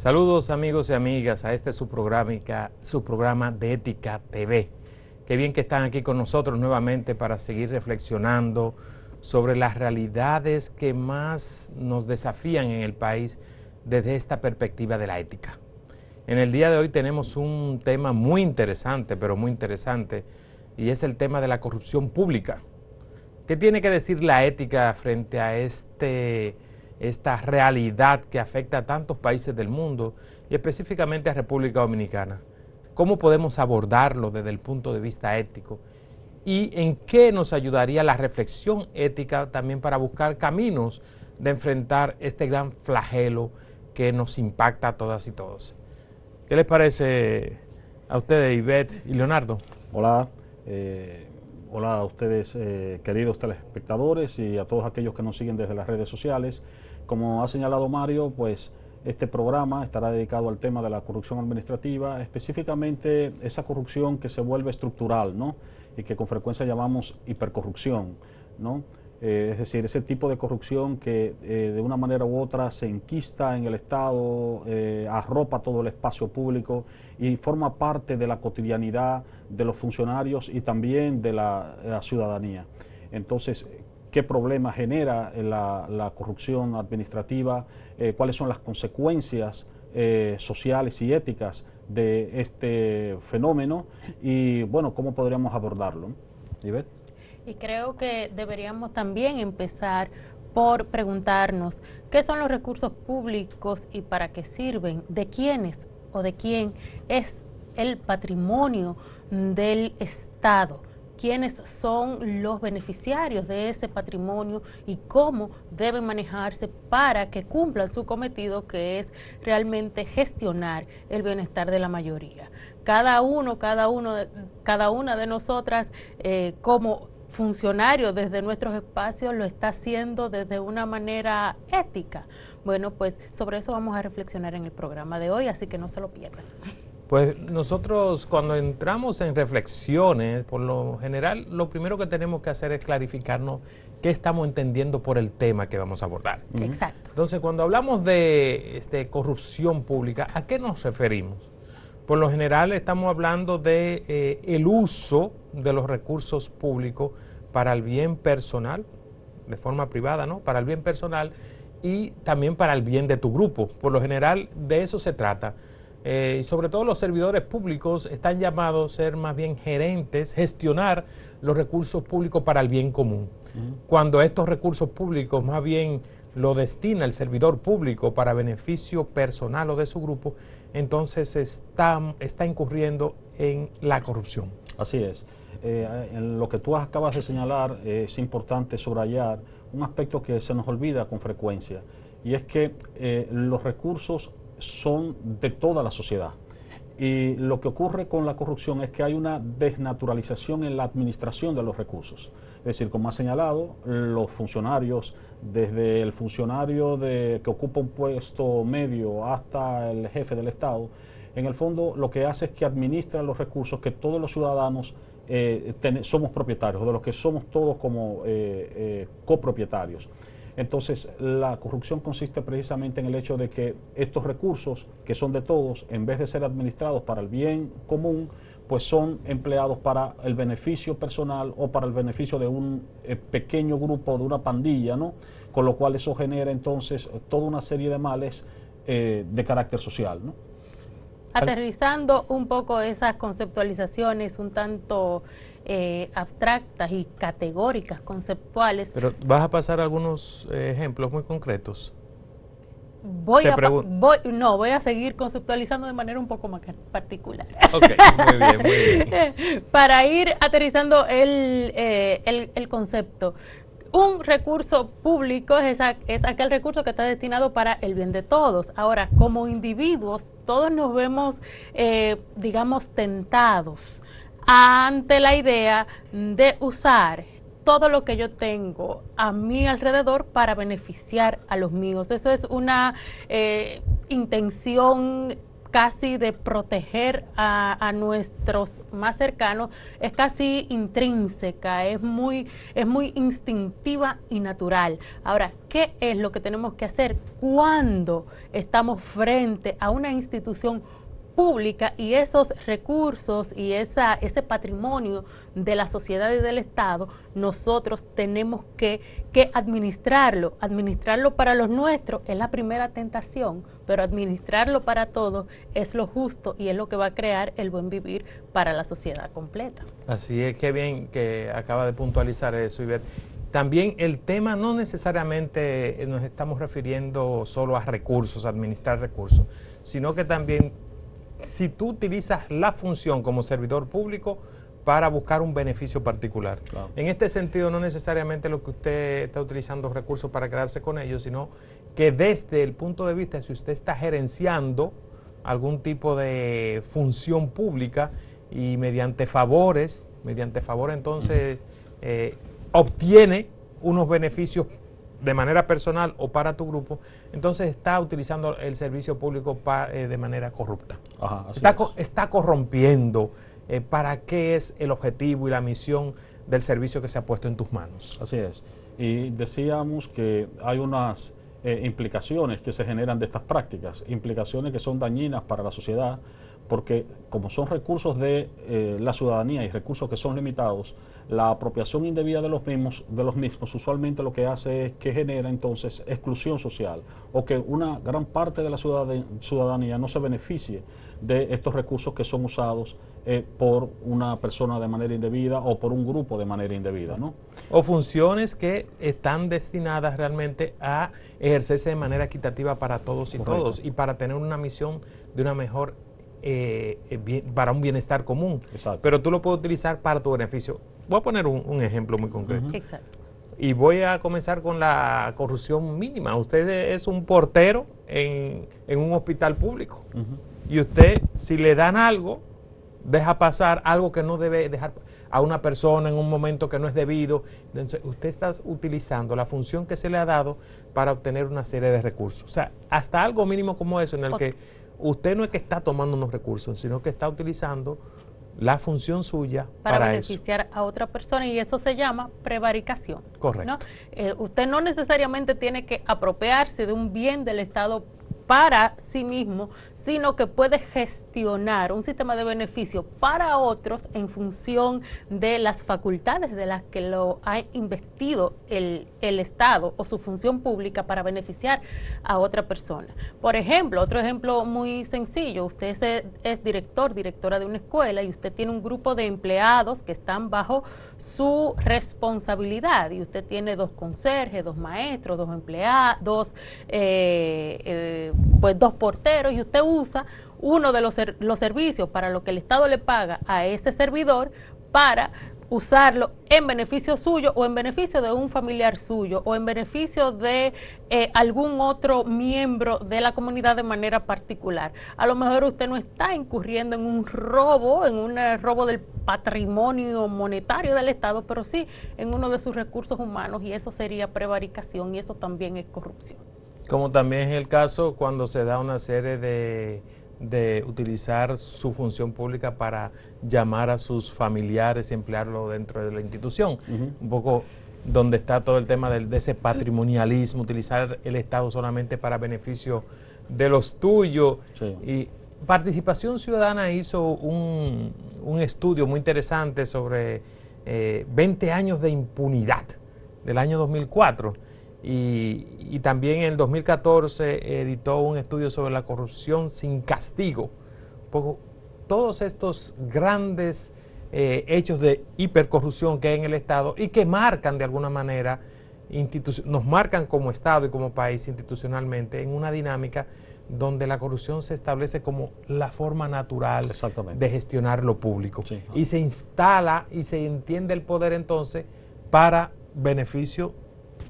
Saludos amigos y amigas a su programa de Ética TV. Qué bien que están aquí con nosotros nuevamente para seguir reflexionando sobre las realidades que más nos desafían en el país desde esta perspectiva de la ética. En el día de hoy tenemos un tema muy interesante, pero muy interesante, y es el tema de la corrupción pública. ¿Qué tiene que decir la ética frente a esta realidad que afecta a tantos países del mundo y específicamente a República Dominicana? ¿Cómo podemos abordarlo desde el punto de vista ético? ¿Y en qué nos ayudaría la reflexión ética también para buscar caminos de enfrentar este gran flagelo que nos impacta a todas y todos? ¿Qué les parece a ustedes, Ivette y Leonardo? Hola, hola a ustedes, queridos telespectadores, y a todos aquellos que nos siguen desde las redes sociales. Como ha señalado Mario, pues este programa estará dedicado al tema de la corrupción administrativa, específicamente esa corrupción que se vuelve estructural, ¿no? Y que con frecuencia llamamos hipercorrupción, ¿no? Es decir, ese tipo de corrupción que de una manera u otra se enquista en el Estado, arropa todo el espacio público y forma parte de la cotidianidad de los funcionarios y también de la ciudadanía. Entonces, ¿qué problema genera la corrupción administrativa? ¿Cuáles son las consecuencias sociales y éticas de este fenómeno? Y bueno, ¿cómo podríamos abordarlo? ¿Ivette? Y creo que deberíamos también empezar por preguntarnos qué son los recursos públicos y para qué sirven, de quiénes o de quién es el patrimonio del Estado, quiénes son los beneficiarios de ese patrimonio y cómo deben manejarse para que cumplan su cometido, que es realmente gestionar el bienestar de la mayoría. Cada una de nosotras como funcionario desde nuestros espacios lo está haciendo desde una manera ética. Bueno, pues sobre eso vamos a reflexionar en el programa de hoy, así que no se lo pierdan. Pues nosotros cuando entramos en reflexiones, por lo general, lo primero que tenemos que hacer es clarificarnos qué estamos entendiendo por el tema que vamos a abordar. Exacto. Entonces, cuando hablamos de corrupción pública, ¿a qué nos referimos? Por lo general estamos hablando de el uso de los recursos públicos para el bien personal, de forma privada, ¿no? Para el bien personal y también para el bien de tu grupo. Por lo general de eso se trata. Y sobre todo los servidores públicos están llamados a ser más bien gerentes, gestionar los recursos públicos para el bien común. Cuando estos recursos públicos más bien lo destina el servidor público para beneficio personal o de su grupo, entonces está incurriendo en la corrupción. Así es. En lo que tú acabas de señalar es importante subrayar un aspecto que se nos olvida con frecuencia, y es que los recursos son de toda la sociedad. Y lo que ocurre con la corrupción es que hay una desnaturalización en la administración de los recursos. Es decir, como ha señalado, los funcionarios, desde el funcionario que ocupa un puesto medio hasta el jefe del Estado, en el fondo lo que hace es que administra los recursos que todos los ciudadanos somos propietarios, de los que somos todos como copropietarios. Entonces, la corrupción consiste precisamente en el hecho de que estos recursos, que son de todos, en vez de ser administrados para el bien común, pues son empleados para el beneficio personal o para el beneficio de un pequeño grupo, de una pandilla, ¿no? Con lo cual eso genera entonces toda una serie de males de carácter social, ¿no? Aterrizando un poco esas conceptualizaciones un tanto abstractas y categóricas, conceptuales. Pero vas a pasar algunos ejemplos muy concretos. Voy a seguir conceptualizando de manera un poco más particular. Ok, muy bien, muy bien. Para ir aterrizando el concepto. Un recurso público es aquel recurso que está destinado para el bien de todos. Ahora, como individuos, todos nos vemos, digamos, tentados ante la idea de usar todo lo que yo tengo a mi alrededor para beneficiar a los míos. Eso es una intención casi de proteger a nuestros más cercanos, es casi intrínseca, es muy instintiva y natural. Ahora, ¿qué es lo que tenemos que hacer cuando estamos frente a una institución pública y esos recursos y ese patrimonio de la sociedad y del Estado, nosotros tenemos que administrarlo para los nuestros es la primera tentación, pero administrarlo para todos es lo justo y es lo que va a crear el buen vivir para la sociedad completa. Así es, que bien que acaba de puntualizar eso, Ivette. También el tema no necesariamente nos estamos refiriendo solo a recursos, a administrar recursos, sino que también si tú utilizas la función como servidor público para buscar un beneficio particular. Claro. En este sentido, no necesariamente lo que usted está utilizando recursos para quedarse con ellos, sino que desde el punto de vista, si usted está gerenciando algún tipo de función pública y mediante favor entonces obtiene unos beneficios de manera personal o para tu grupo, entonces está utilizando el servicio público de manera corrupta. Ajá, está corrompiendo para qué es el objetivo y la misión del servicio que se ha puesto en tus manos. Así es. Y decíamos que hay unas implicaciones que se generan de estas prácticas, implicaciones que son dañinas para la sociedad, porque como son recursos de la ciudadanía y recursos que son limitados, la apropiación indebida de los mismos usualmente lo que hace es que genera entonces exclusión social, o que una gran parte de la ciudadanía no se beneficie de estos recursos que son usados por una persona de manera indebida o por un grupo de manera indebida, ¿no? O funciones que están destinadas realmente a ejercerse de manera equitativa para todos y Correcto. todos, y para tener una misión de una mejor para un bienestar común. Exacto. Pero tú lo puedes utilizar para tu beneficio. Voy a poner un ejemplo muy concreto. Exacto. Y voy a comenzar con la corrupción mínima. Usted es un portero en un hospital público. Y usted, si le dan algo, deja pasar algo que no debe dejar a una persona en un momento que no es debido. Entonces, usted está utilizando la función que se le ha dado para obtener una serie de recursos. O sea, hasta algo mínimo como eso, en el que usted no es que está tomando unos recursos, sino que está utilizando la función suya para beneficiar a otra persona, y eso se llama prevaricación. Correcto. ¿No? Usted no necesariamente tiene que apropiarse de un bien del Estado para sí mismo, sino que puede gestionar un sistema de beneficio para otros en función de las facultades de las que lo ha investido el Estado o su función pública para beneficiar a otra persona. Por ejemplo, otro ejemplo muy sencillo, usted es directora de una escuela y usted tiene un grupo de empleados que están bajo su responsabilidad, y usted tiene 2 conserjes, 2 maestros, 2 empleados, pues 2 porteros, y usted usa uno de los servicios para lo que el Estado le paga a ese servidor para usarlo en beneficio suyo o en beneficio de un familiar suyo o en beneficio de algún otro miembro de la comunidad de manera particular. A lo mejor usted no está incurriendo en un robo del patrimonio monetario del Estado, pero sí en uno de sus recursos humanos, y eso sería prevaricación, y eso también es corrupción. Como también es el caso cuando se da una serie de utilizar su función pública para llamar a sus familiares y emplearlo dentro de la institución. Un poco donde está todo el tema de ese patrimonialismo, utilizar el Estado solamente para beneficio de los tuyos. Sí. Y Participación Ciudadana hizo un estudio muy interesante sobre 20 años de impunidad del año 2004. Y también en el 2014 editó un estudio sobre la corrupción sin castigo. Todos estos grandes hechos de hipercorrupción que hay en el Estado y que marcan de alguna manera, nos marcan como Estado y como país institucionalmente en una dinámica donde la corrupción se establece como la forma natural de gestionar lo público. Sí. Y se instala y se entiende el poder entonces para beneficio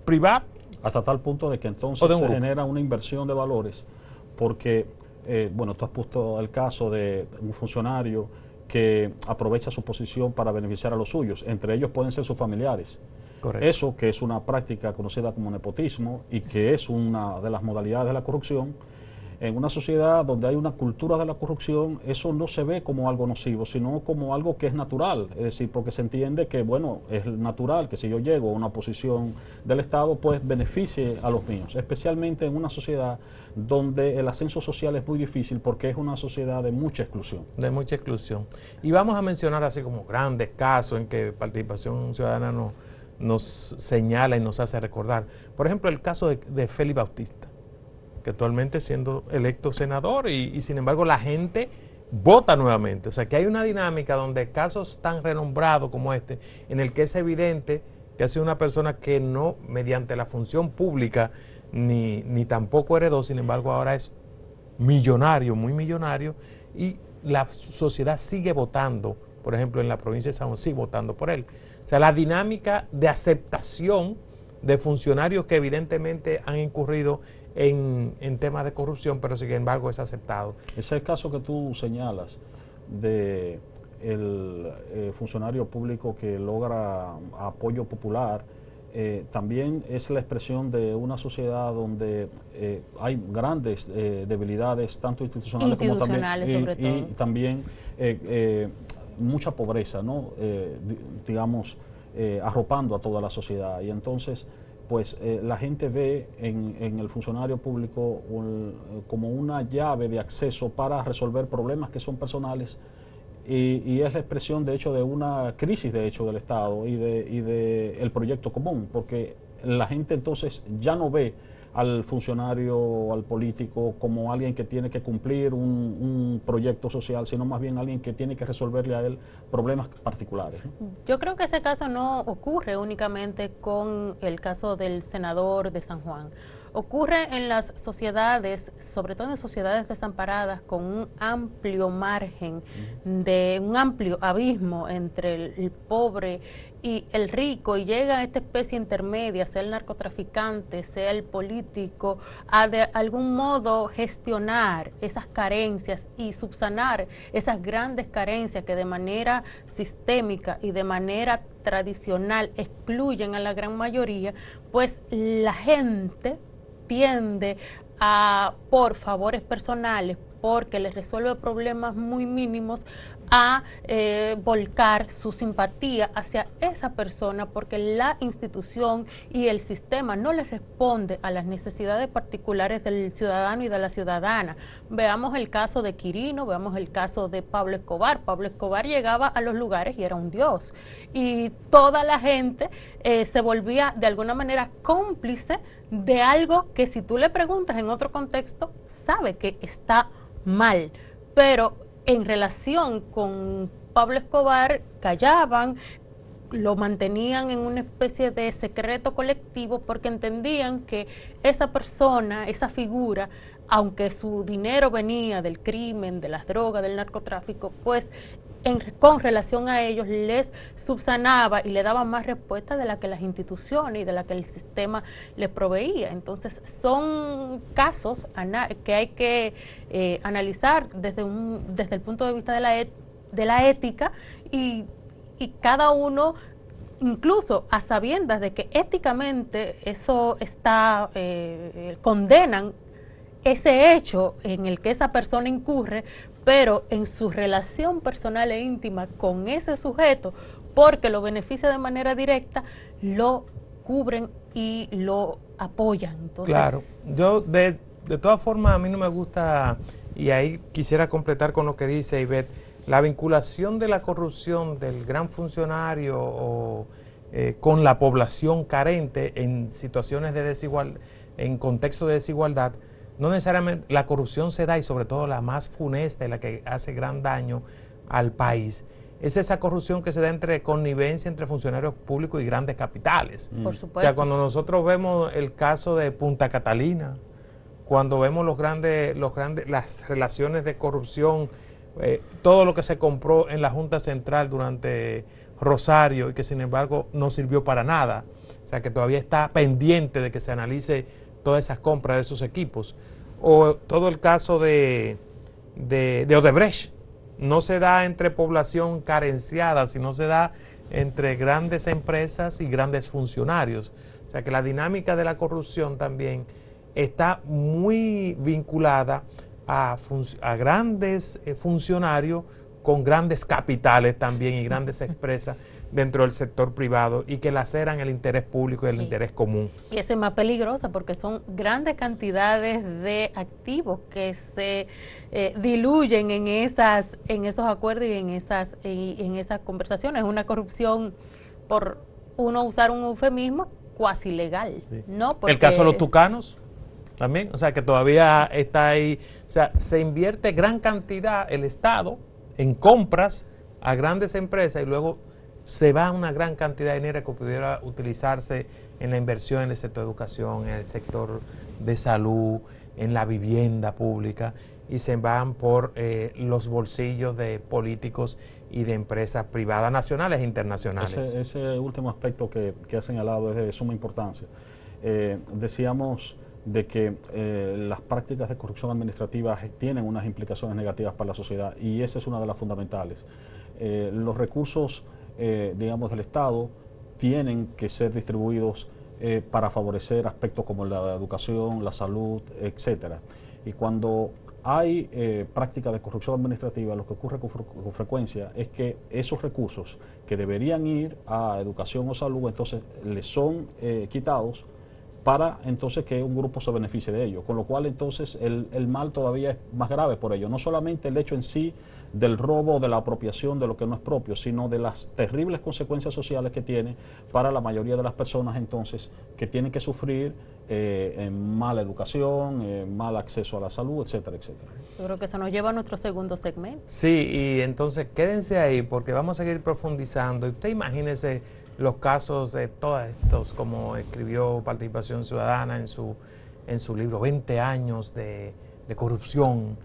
privado. Hasta tal punto de que entonces se genera una inversión de valores, porque, bueno, tú has puesto el caso de un funcionario que aprovecha su posición para beneficiar a los suyos, entre ellos pueden ser sus familiares. Correcto. Eso, que es una práctica conocida como nepotismo y que es una de las modalidades de la corrupción, En una sociedad donde hay una cultura de la corrupción, eso no se ve como algo nocivo, sino como algo que es natural. Es decir, porque se entiende que, bueno, es natural que si yo llego a una posición del Estado, pues beneficie a los míos. Especialmente en una sociedad donde el ascenso social es muy difícil porque es una sociedad de mucha exclusión. De mucha exclusión. Y vamos a mencionar así como grandes casos en que Participación Ciudadana nos señala y nos hace recordar. Por ejemplo, el caso de Félix Bautista, que actualmente siendo electo senador y sin embargo la gente vota nuevamente. O sea que hay una dinámica donde casos tan renombrados como este, en el que es evidente que ha sido una persona que no mediante la función pública ni tampoco heredó, sin embargo ahora es millonario, muy millonario, y la sociedad sigue votando, por ejemplo en la provincia de San Juan, sigue votando por él. O sea, la dinámica de aceptación de funcionarios que evidentemente han incurrido en temas de corrupción, pero sin embargo es aceptado. Ese es el caso que tú señalas de el funcionario público que logra apoyo popular. También es la expresión de una sociedad donde hay grandes debilidades, tanto institucionales como también, y también mucha pobreza, ¿no? Digamos, arropando a toda la sociedad. Y entonces, pues la gente ve en el funcionario público como una llave de acceso para resolver problemas que son personales, y es la expresión de hecho de una crisis de hecho del Estado y de el proyecto común, porque la gente entonces ya no ve al funcionario o al político como alguien que tiene que cumplir un proyecto social, sino más bien alguien que tiene que resolverle a él problemas particulares, ¿no? Yo creo que ese caso no ocurre únicamente con el caso del senador de San Juan. Ocurre en las sociedades, sobre todo en sociedades desamparadas, con un amplio margen, de un amplio abismo entre el pobre y el rico, y llega a esta especie intermedia, sea el narcotraficante, sea el político, a de algún modo gestionar esas carencias y subsanar esas grandes carencias que de manera sistémica y de manera tradicional excluyen a la gran mayoría. Pues la gente tiende a, por favores personales, porque les resuelve problemas muy mínimos, a volcar su simpatía hacia esa persona, porque la institución y el sistema no les responde a las necesidades particulares del ciudadano y de la ciudadana. Veamos el caso de Quirino, veamos el caso de Pablo Escobar. Pablo Escobar llegaba a los lugares y era un dios, y toda la gente se volvía de alguna manera cómplice de algo que, si tú le preguntas en otro contexto, sabe que está mal, pero en relación con Pablo Escobar callaban, lo mantenían en una especie de secreto colectivo, porque entendían que esa persona, esa figura, aunque su dinero venía del crimen, de las drogas, del narcotráfico, pues con relación a ellos les subsanaba y le daba más respuesta de la que las instituciones y de la que el sistema les proveía. Entonces son casos que hay que analizar desde el punto de vista de la ética, y cada uno, incluso a sabiendas de que éticamente eso está, condenan ese hecho en el que esa persona incurre, pero en su relación personal e íntima con ese sujeto, porque lo beneficia de manera directa, lo cubren y lo apoyan. Entonces, claro, yo de todas formas a mí no me gusta, y ahí quisiera completar con lo que dice Ivette, la vinculación de la corrupción del gran funcionario con la población carente en situaciones de desigualdad, en contexto de desigualdad. No necesariamente la corrupción se da, y sobre todo la más funesta y la que hace gran daño al país, es esa corrupción que se da entre connivencia entre funcionarios públicos y grandes capitales. Por supuesto. O sea, cuando nosotros vemos el caso de Punta Catalina, cuando vemos las relaciones de corrupción, todo lo que se compró en la Junta Central durante Rosario y que sin embargo no sirvió para nada, o sea que todavía está pendiente de que se analice todas esas compras de esos equipos, o todo el caso de Odebrecht. No se da entre población carenciada, sino se da entre grandes empresas y grandes funcionarios. O sea que la dinámica de la corrupción también está muy vinculada a grandes funcionarios con grandes capitales también y grandes empresas dentro del sector privado y que laceran el interés público y el interés común. Y esa es más peligrosa porque son grandes cantidades de activos que se diluyen en esos acuerdos y en esas conversaciones. Una corrupción, por uno usar un eufemismo, cuasi legal. Sí. ¿No? Porque El caso de los tucanos también, o sea que todavía está ahí, o sea, se invierte gran cantidad el Estado en compras a grandes empresas y luego se va una gran cantidad de dinero que pudiera utilizarse en la inversión en el sector de educación, en el sector de salud, en la vivienda pública, y se van por los bolsillos de políticos y de empresas privadas nacionales e internacionales. Ese último aspecto que ha señalado es de suma importancia. Decíamos de que las prácticas de corrupción administrativa tienen unas implicaciones negativas para la sociedad y esa es una de las fundamentales. Los recursos digamos, del Estado tienen que ser distribuidos para favorecer aspectos como la educación, la salud, etcétera. Y cuando hay prácticas de corrupción administrativa, lo que ocurre con frecuencia es que esos recursos que deberían ir a educación o salud, entonces les son quitados para entonces que un grupo se beneficie de ello, con lo cual entonces el mal todavía es más grave por ello, no solamente el hecho en sí del robo, de la apropiación de lo que no es propio, sino de las terribles consecuencias sociales que tiene para la mayoría de las personas entonces que tienen que sufrir mala educación, mal acceso a la salud, etcétera, etcétera. Yo creo que eso nos lleva a nuestro segundo segmento. Sí, y entonces quédense ahí porque vamos a seguir profundizando y usted imagínese los casos de todos estos, como escribió Participación Ciudadana en su libro, 20 años de corrupción,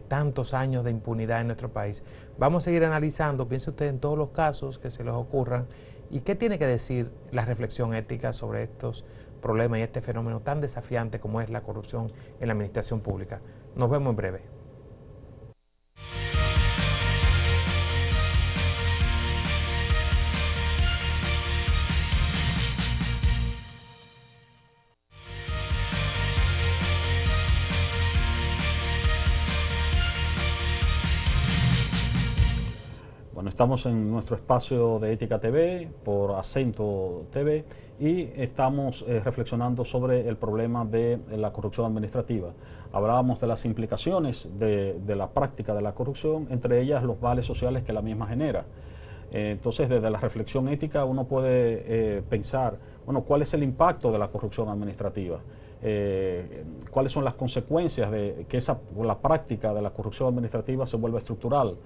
tantos años de impunidad en nuestro país. Vamos a seguir analizando, piense usted en todos los casos que se les ocurran y qué tiene que decir la reflexión ética sobre estos problemas y este fenómeno tan desafiante como es la corrupción en la administración pública. Nos vemos en breve. Bueno, estamos en nuestro espacio de Ética TV por Acento TV y estamos reflexionando sobre el problema de la corrupción administrativa. Hablábamos de las implicaciones de la práctica de la corrupción, entre ellas los males sociales que la misma genera. Entonces, desde la reflexión ética uno puede pensar, bueno, ¿cuál es el impacto de la corrupción administrativa? ¿Cuáles son las consecuencias de que la práctica de la corrupción administrativa se vuelva estructural?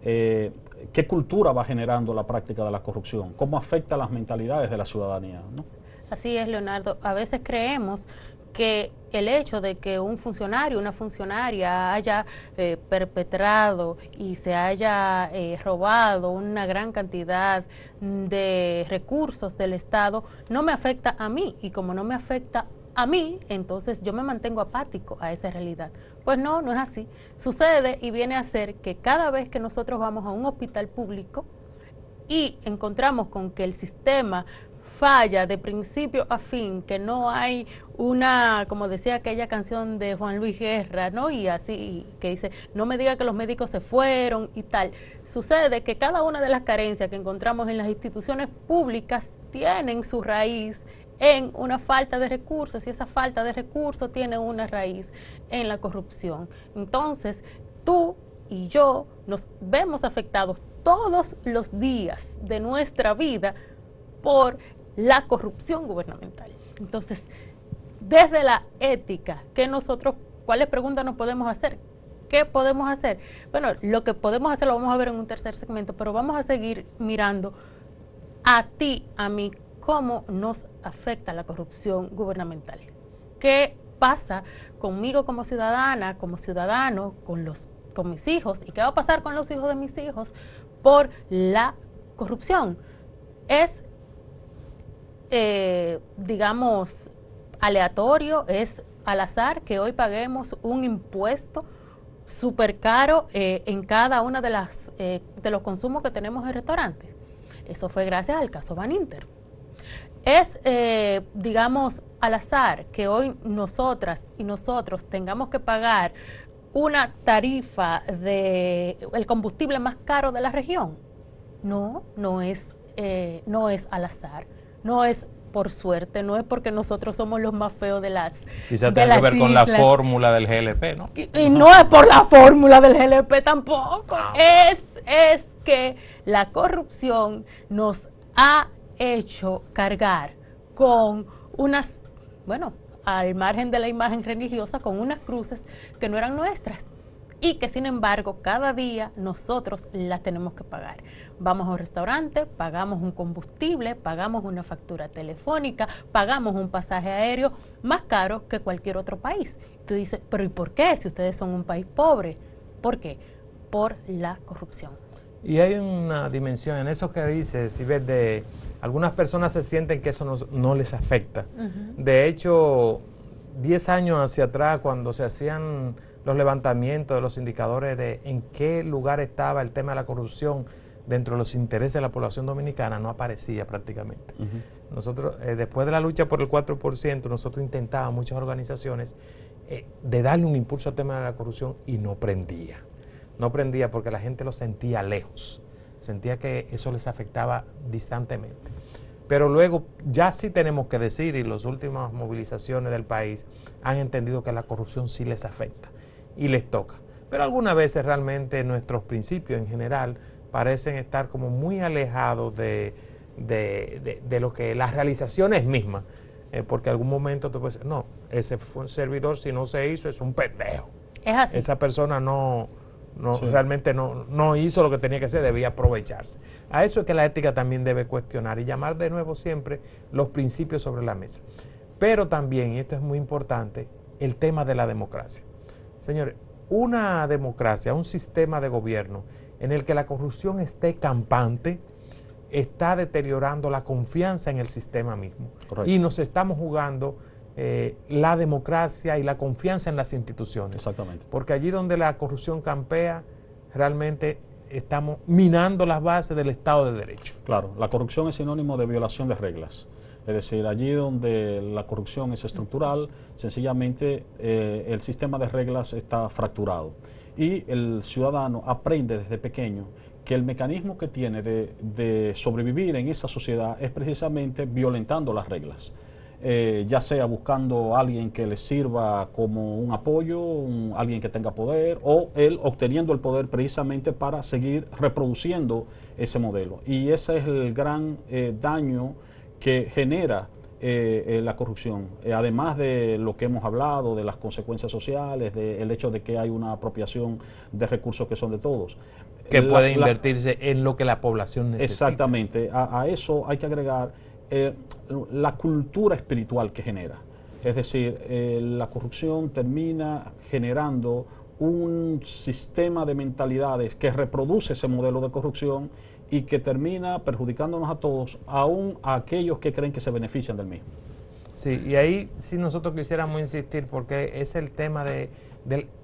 ¿Qué cultura va generando la práctica de la corrupción? ¿Cómo afecta las mentalidades de la ciudadanía, ¿no? Así es, Leonardo. A veces creemos que el hecho de que un funcionario, una funcionaria haya perpetrado y se haya robado una gran cantidad de recursos del Estado no me afecta a mí, y como no me afecta a mí, entonces yo me mantengo apático a esa realidad. Pues no, no es así. Sucede y viene a ser que cada vez que nosotros vamos a un hospital público y encontramos con que el sistema falla de principio a fin, que no hay una, como decía aquella canción de Juan Luis Guerra, ¿no? Y así, que dice, no me diga que los médicos se fueron y tal. Sucede que cada una de las carencias que encontramos en las instituciones públicas tienen su raíz en una falta de recursos, y esa falta de recursos tiene una raíz en la corrupción. Entonces, tú y yo nos vemos afectados todos los días de nuestra vida por la corrupción gubernamental. Entonces, desde la ética, ¿cuáles preguntas nos podemos hacer? ¿Qué podemos hacer? Bueno, lo que podemos hacer lo vamos a ver en un tercer segmento, pero vamos a seguir mirando a ti, a mí, cómo nos afecta la corrupción gubernamental. ¿Qué pasa conmigo como ciudadana, como ciudadano, con mis hijos? ¿Y qué va a pasar con los hijos de mis hijos por la corrupción? Es, digamos, aleatorio, es al azar que hoy paguemos un impuesto súper caro en cada una de los consumos que tenemos en restaurantes. Eso fue gracias al caso Baninter. Es, digamos, al azar que hoy nosotras y nosotros tengamos que pagar una tarifa de el combustible más caro de la región? No, no es al azar, no es por suerte, no es porque nosotros somos los más feos de las Quizás de tenga las que ver con la islas. fórmula del GLP, ¿no? Y no es por la fórmula del GLP tampoco, es que la corrupción nos ha hecho cargar con unas, bueno, al margen de la imagen religiosa, con unas cruces que no eran nuestras y que sin embargo cada día nosotros las tenemos que pagar. Vamos a un restaurante, pagamos un combustible, pagamos una factura telefónica, pagamos un pasaje aéreo más caro que cualquier otro país. Tú dices, pero ¿y por qué? Si ustedes son un país pobre. ¿Por qué? Por la corrupción. Y hay una dimensión en eso que dices, si ves, de algunas personas se sienten que eso no les afecta. De hecho, 10 años hacia atrás, cuando se hacían los levantamientos de los indicadores de en qué lugar estaba el tema de la corrupción dentro de los intereses de la población dominicana, no aparecía prácticamente. Nosotros, después de la lucha por el 4%, nosotros intentábamos, muchas organizaciones, de darle un impulso al tema de la corrupción y no prendía. No prendía porque la gente lo sentía lejos, sentía que eso les afectaba distantemente. Pero luego ya sí tenemos que decir, y las últimas movilizaciones del país han entendido que la corrupción sí les afecta y les toca. Pero algunas veces realmente nuestros principios en general parecen estar como muy alejados de lo que las realizaciones mismas, porque algún momento tú puedes decir, no, ese fue un servidor, si no se hizo, es un pendejo. Es así. Esa persona Sí. realmente no hizo lo que tenía que hacer, debía aprovecharse. A eso es que la ética también debe cuestionar y llamar de nuevo siempre los principios sobre la mesa. Pero también, y esto es muy importante, el tema de la democracia. Señores, una democracia, un sistema de gobierno en el que la corrupción esté campante, está deteriorando la confianza en el sistema mismo. Correcto. Y nos estamos jugando la democracia y la confianza en las instituciones. Exactamente. Porque allí donde la corrupción campea, realmente estamos minando las bases del Estado de Derecho. Claro, la corrupción es sinónimo de violación de reglas. Es decir, allí donde la corrupción es estructural, sencillamente el sistema de reglas está fracturado. Y el ciudadano aprende desde pequeño que el mecanismo que tiene de sobrevivir en esa sociedad es precisamente violentando las reglas. Ya sea buscando a alguien que le sirva como un apoyo, alguien que tenga poder, o él obteniendo el poder precisamente para seguir reproduciendo ese modelo. Y ese es el gran daño que genera la corrupción, además de lo que hemos hablado, de las consecuencias sociales, del hecho de que hay una apropiación de recursos que son de todos. Que puede invertirse en lo que la población necesita. Exactamente, a eso hay que agregar la cultura espiritual que genera. Es decir, la corrupción termina generando un sistema de mentalidades que reproduce ese modelo de corrupción y que termina perjudicándonos a todos, aún a aquellos que creen que se benefician del mismo. Sí, y ahí sí nosotros quisiéramos insistir porque es el tema de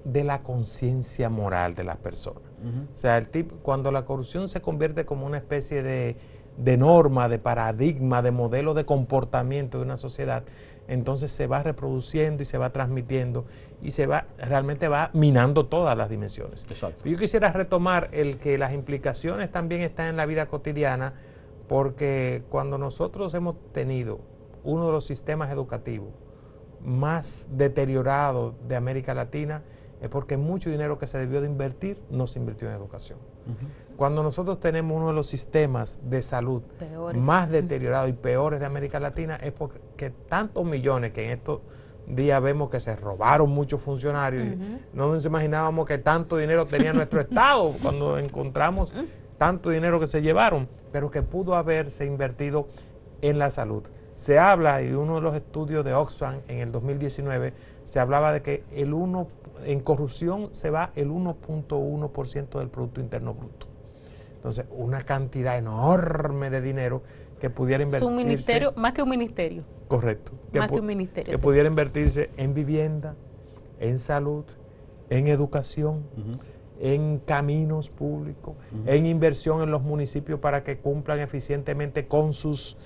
la conciencia moral de las personas. O sea, cuando la corrupción se convierte como una especie de norma, de paradigma, de modelo de comportamiento de una sociedad, entonces se va reproduciendo y se va transmitiendo y realmente va minando todas las dimensiones. Exacto. Yo quisiera retomar el que las implicaciones también están en la vida cotidiana, porque cuando nosotros hemos tenido uno de los sistemas educativos más deteriorados de América Latina, es porque mucho dinero que se debió de invertir no se invirtió en educación. Cuando nosotros tenemos uno de los sistemas de salud más deteriorados y peores de América Latina, es porque tantos millones que en estos días vemos que se robaron muchos funcionarios, y no nos imaginábamos que tanto dinero tenía nuestro Estado cuando encontramos tanto dinero que se llevaron, pero que pudo haberse invertido en la salud. Se habla, y uno de los estudios de Oxfam en el 2019, se hablaba de que en corrupción se va el 1.1% del Producto Interno Bruto. Entonces, una cantidad enorme de dinero que pudiera invertirse. Un ministerio, más que un ministerio. Correcto. Más que un ministerio. Que sí. pudiera invertirse en vivienda, en salud, en educación, en caminos públicos, en inversión en los municipios para que cumplan eficientemente con sus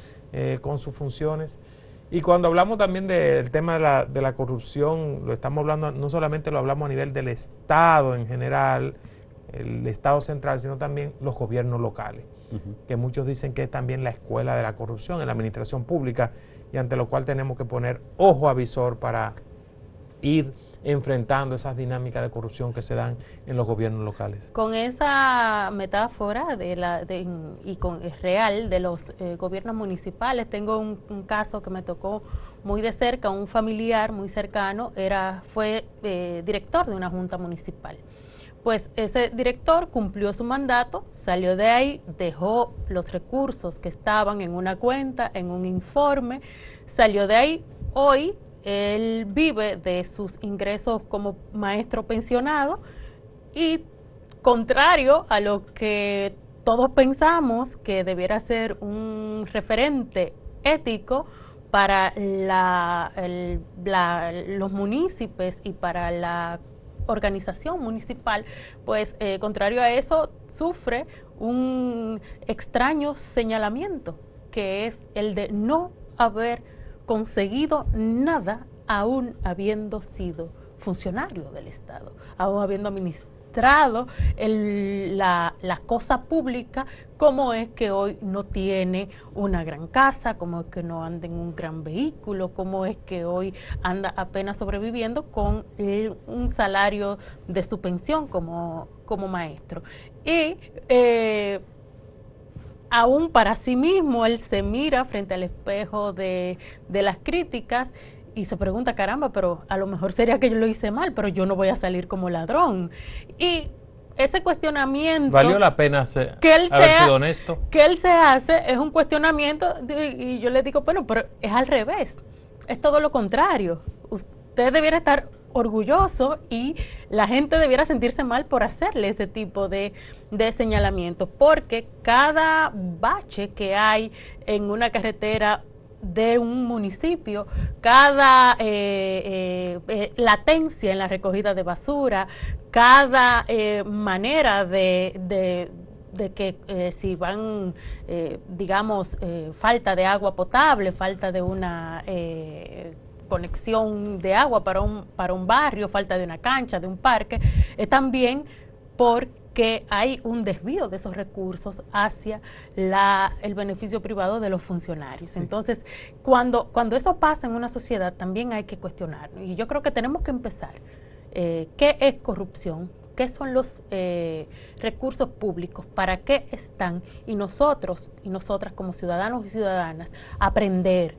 funciones. Y cuando hablamos también del tema de la corrupción, lo estamos hablando, no solamente lo hablamos a nivel del Estado en general, el Estado central, sino también los gobiernos locales, que muchos dicen que es también la escuela de la corrupción en la administración pública, y ante lo cual tenemos que poner ojo avisor para ir enfrentando esas dinámicas de corrupción que se dan en los gobiernos locales. Con esa metáfora es real de los gobiernos municipales, tengo un caso que me tocó muy de cerca, un familiar muy cercano, fue director de una junta municipal. Pues ese director cumplió su mandato, salió de ahí, dejó los recursos que estaban en una cuenta, en un informe, salió de ahí. Hoy él vive de sus ingresos como maestro pensionado y, contrario a lo que todos pensamos que debiera ser un referente ético para los municipios y para la organización municipal, pues contrario a eso sufre un extraño señalamiento, que es el de no haber conseguido nada aún habiendo sido funcionario del Estado, aún habiendo administrado la cosa pública. Cómo es que hoy no tiene una gran casa, cómo es que no anda en un gran vehículo, cómo es que hoy anda apenas sobreviviendo con un salario de su pensión como maestro. Y aún para sí mismo él se mira frente al espejo de las críticas y se pregunta, caramba, pero a lo mejor sería que yo lo hice mal, pero yo no voy a salir como ladrón. Y ese cuestionamiento... ¿Valió la pena haber sido honesto? Que él se hace es un cuestionamiento y yo le digo, bueno, pero es al revés, es todo lo contrario. Usted debiera estar orgulloso y la gente debiera sentirse mal por hacerle ese tipo de señalamientos, porque cada bache que hay en una carretera de un municipio, cada latencia en la recogida de basura, cada manera de que si van, digamos, falta de agua potable, falta de una conexión de agua para un barrio, falta de una cancha, de un parque, también porque hay un desvío de esos recursos hacia el beneficio privado de los funcionarios. Sí. Entonces, cuando eso pasa en una sociedad, también hay que cuestionarlo. Y yo creo que tenemos que empezar. ¿Qué es corrupción? ¿Qué son los recursos públicos? ¿Para qué están? Y nosotros y nosotras como ciudadanos y ciudadanas aprender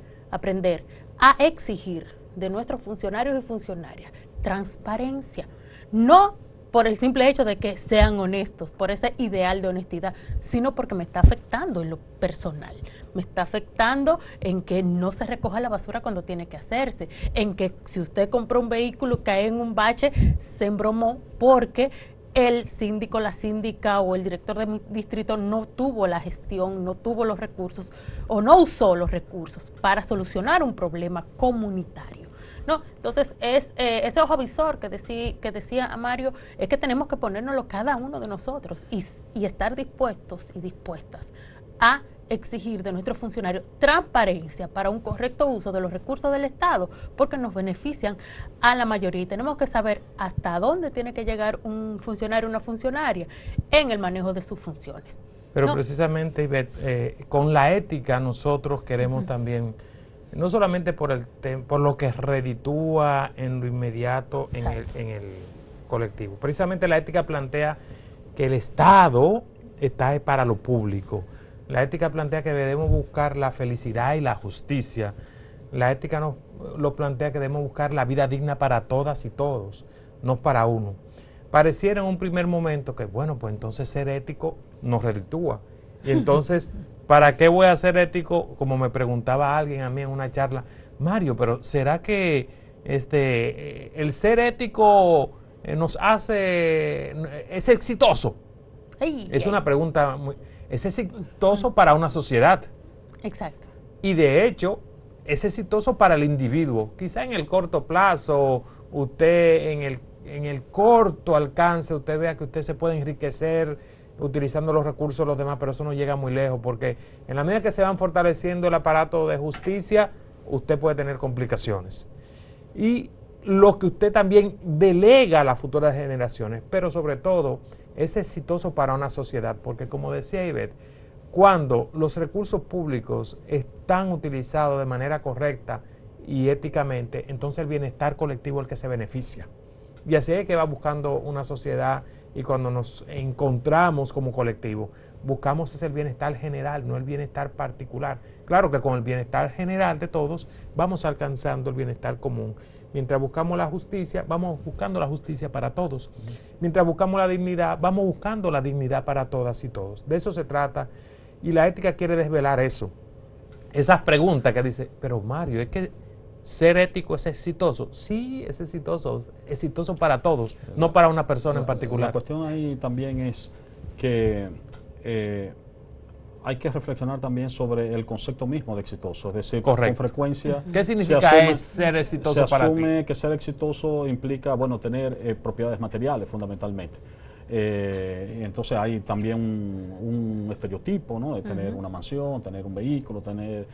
a exigir de nuestros funcionarios y funcionarias transparencia, no por el simple hecho de que sean honestos, por ese ideal de honestidad, sino porque me está afectando en lo personal, me está afectando en que no se recoja la basura cuando tiene que hacerse, en que si usted compró un vehículo, cae en un bache, se embromó porque el síndico, la síndica o el director de mi distrito no tuvo la gestión, no tuvo los recursos o no usó los recursos para solucionar un problema comunitario. No, entonces ese ojo avisor que decía Mario, es que tenemos que ponérnoslo cada uno de nosotros y estar dispuestos y dispuestas a exigir de nuestros funcionarios transparencia para un correcto uso de los recursos del Estado, porque nos benefician a la mayoría y tenemos que saber hasta dónde tiene que llegar un funcionario o una funcionaria en el manejo de sus funciones. Pero precisamente, Ivette, con la ética nosotros queremos también, no solamente por lo que reditúa en lo inmediato en el colectivo. Precisamente la ética plantea que el Estado está para lo público. La ética plantea que debemos buscar la felicidad y la justicia. La ética lo plantea que debemos buscar la vida digna para todas y todos, no para uno. Pareciera en un primer momento que, bueno, pues entonces ser ético nos reditúa. Y entonces, ¿para qué voy a ser ético? Como me preguntaba alguien a mí en una charla, Mario, pero ¿será que el ser ético es exitoso? Es una pregunta es exitoso para una sociedad. Exacto. Y de hecho, es exitoso para el individuo. Quizá en el corto plazo, usted en el corto alcance, usted vea que usted se puede enriquecer utilizando los recursos de los demás, pero eso no llega muy lejos, porque en la medida que se van fortaleciendo el aparato de justicia, usted puede tener complicaciones. Y lo que usted también delega a las futuras generaciones, pero sobre todo es exitoso para una sociedad, porque como decía Ivette, cuando los recursos públicos están utilizados de manera correcta y éticamente, entonces el bienestar colectivo es el que se beneficia. Y así es que va buscando una sociedad, y cuando nos encontramos como colectivo, buscamos ese bienestar general, no el bienestar particular. Claro que con el bienestar general de todos vamos alcanzando el bienestar común. Mientras buscamos la justicia, vamos buscando la justicia para todos. Mientras buscamos la dignidad, vamos buscando la dignidad para todas y todos. De eso se trata, y la ética quiere desvelar eso. Esas preguntas que dice, pero Mario, es que ser ético es exitoso. Sí, es exitoso para todos, no para una persona en particular. La cuestión ahí también es que hay que reflexionar también sobre el concepto mismo de exitoso, es decir, correcto, con frecuencia... ¿Qué significa ser exitoso para ti? Se asume que ser exitoso implica, bueno, tener propiedades materiales fundamentalmente. Entonces hay también un estereotipo, ¿no? De tener una mansión, tener un vehículo, tener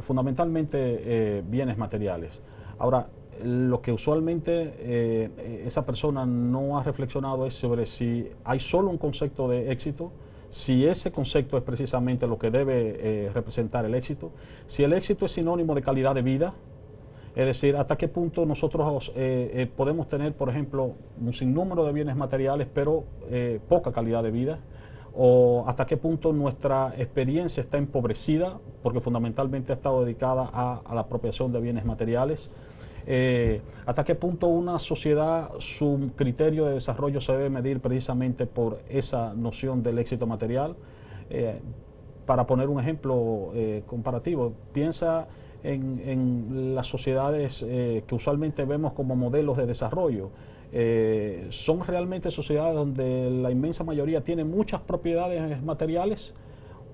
fundamentalmente bienes materiales. Ahora, lo que usualmente esa persona no ha reflexionado es sobre si hay solo un concepto de éxito, si ese concepto es precisamente lo que debe representar el éxito, si el éxito es sinónimo de calidad de vida, es decir, hasta qué punto nosotros podemos tener, por ejemplo, un sinnúmero de bienes materiales, pero poca calidad de vida, o hasta qué punto nuestra experiencia está empobrecida, porque fundamentalmente ha estado dedicada a la apropiación de bienes materiales. Hasta qué punto una sociedad, su criterio de desarrollo se debe medir precisamente por esa noción del éxito material. Para poner un ejemplo comparativo, piensa en las sociedades que usualmente vemos como modelos de desarrollo. Son realmente sociedades donde la inmensa mayoría tiene muchas propiedades materiales,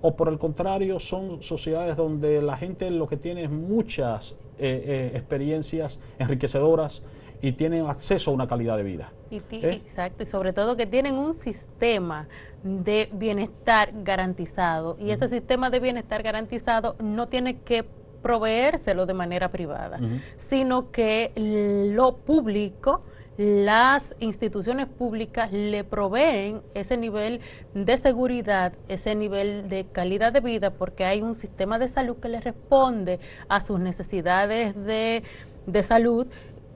o por el contrario son sociedades donde la gente lo que tiene es muchas experiencias enriquecedoras y tienen acceso a una calidad de vida. Exacto, y sobre todo que tienen un sistema de bienestar garantizado, y ese sistema de bienestar garantizado no tiene que proveérselo de manera privada, sino que lo público, las instituciones públicas le proveen ese nivel de seguridad, ese nivel de calidad de vida, porque hay un sistema de salud que le responde a sus necesidades de salud.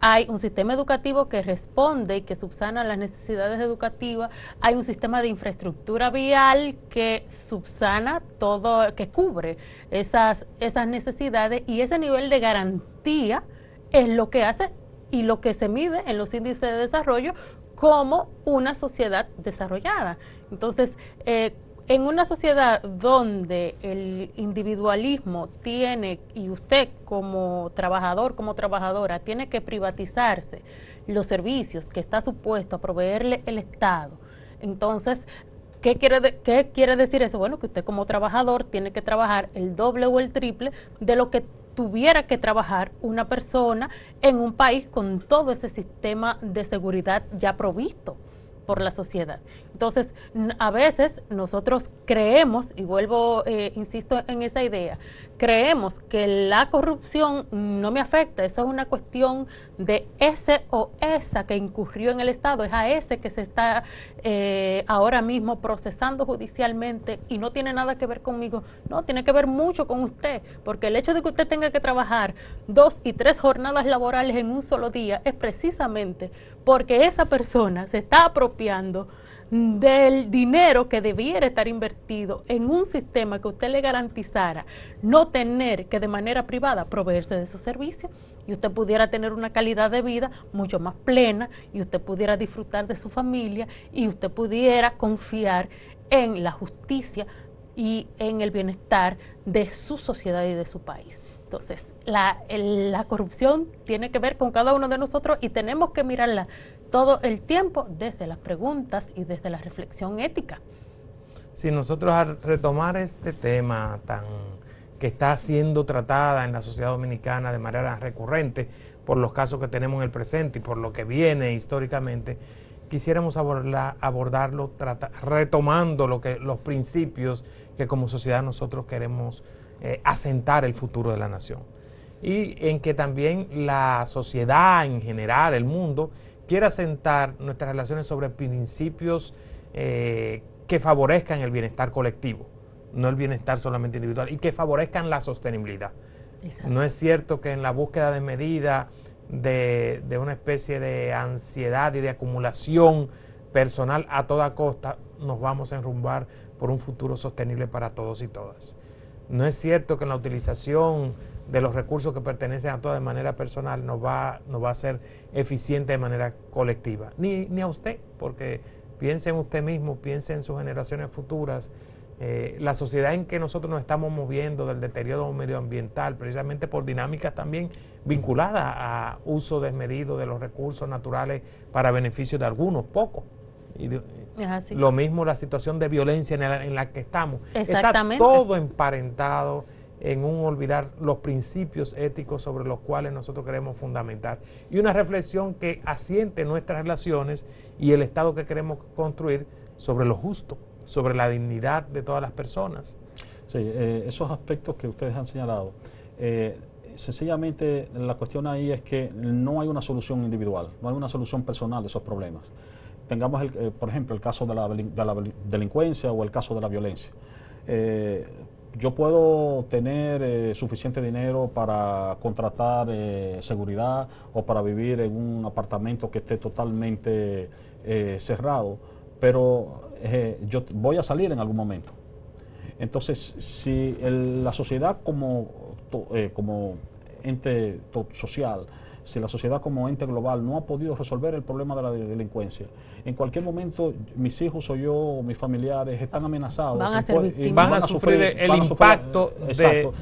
Hay un sistema educativo que responde y que subsana las necesidades educativas. Hay un sistema de infraestructura vial que subsana todo, que cubre esas necesidades, y ese nivel de garantía es lo que hace y lo que se mide en los índices de desarrollo como una sociedad desarrollada. Entonces, en una sociedad donde el individualismo tiene, y usted como trabajador, como trabajadora, tiene que privatizarse los servicios que está supuesto a proveerle el Estado, entonces, ¿qué quiere decir eso? Bueno, que usted como trabajador tiene que trabajar el doble o el triple de lo que tuviera que trabajar una persona en un país con todo ese sistema de seguridad ya provisto por la sociedad. Entonces, a veces nosotros creemos, y vuelvo, insisto en esa idea, creemos que la corrupción no me afecta, eso es una cuestión de ese o esa que incurrió en el Estado, es a ese que se está ahora mismo procesando judicialmente y no tiene nada que ver conmigo. No, tiene que ver mucho con usted, porque el hecho de que usted tenga que trabajar 2 y 3 jornadas laborales en un solo día es precisamente porque esa persona se está apropiando del dinero que debiera estar invertido en un sistema que usted le garantizara no tener que de manera privada proveerse de esos servicios, y usted pudiera tener una calidad de vida mucho más plena, y usted pudiera disfrutar de su familia, y usted pudiera confiar en la justicia y en el bienestar de su sociedad y de su país. Entonces, la corrupción tiene que ver con cada uno de nosotros y tenemos que mirarla todo el tiempo desde las preguntas y desde la reflexión ética. Si nosotros al retomar este tema que está siendo tratada en la sociedad dominicana de manera recurrente por los casos que tenemos en el presente y por lo que viene históricamente, quisiéramos abordarlo retomando los principios que como sociedad nosotros queremos asentar el futuro de la nación. y en que también la sociedad en general, el mundo, quiera asentar nuestras relaciones sobre principios que favorezcan el bienestar colectivo, no el bienestar solamente individual, y que favorezcan la sostenibilidad. Exacto. No es cierto que en la búsqueda de medida de una especie de ansiedad y de acumulación personal a toda costa nos vamos a enrumbar por un futuro sostenible para todos y todas. No es cierto que en la utilización de los recursos que pertenecen a todos de manera personal nos va a ser eficiente de manera colectiva, ni a usted, porque piense en usted mismo, piense en sus generaciones futuras. La sociedad en que nosotros nos estamos moviendo del deterioro medioambiental, precisamente por dinámicas también vinculadas a uso desmedido de los recursos naturales para beneficio de algunos, pocos. Lo mismo la situación de violencia en la que estamos. Exactamente. Está todo emparentado en un olvidar los principios éticos sobre los cuales nosotros queremos fundamentar. Y una reflexión que asiente nuestras relaciones y el Estado que queremos construir sobre lo justo, sobre la dignidad de todas las personas. Sí, esos aspectos que ustedes han señalado, sencillamente la cuestión ahí es que no hay una solución individual, no hay una solución personal de esos problemas. Tengamos, por ejemplo, el caso de la delincuencia o el caso de la violencia. Yo puedo tener suficiente dinero para contratar seguridad o para vivir en un apartamento que esté totalmente cerrado, pero yo voy a salir en algún momento. Entonces, si la sociedad como ente social, si la sociedad como ente global no ha podido resolver el problema de la delincuencia, en cualquier momento mis hijos o yo o mis familiares están amenazados. Van a ser víctimas. Van a sufrir el impacto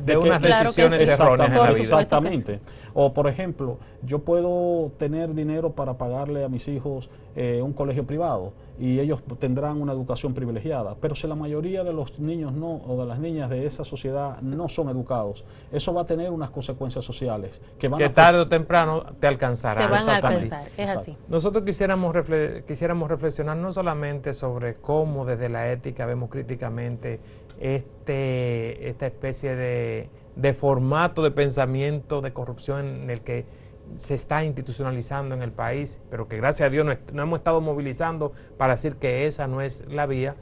de unas decisiones erróneas en la vida. Exactamente. O por ejemplo, yo puedo tener dinero para pagarle a mis hijos un colegio privado y ellos tendrán una educación privilegiada, pero si la mayoría de los niños o de las niñas de esa sociedad no son educados, eso va a tener unas consecuencias sociales que tarde o temprano te alcanzarán. Te van a alcanzar, es así. Nosotros quisiéramos reflexionar no solamente sobre cómo desde la ética vemos críticamente esta especie de formato de pensamiento de corrupción en el que se está institucionalizando en el país, pero que gracias a Dios no hemos estado movilizando para decir que esa no es la vía.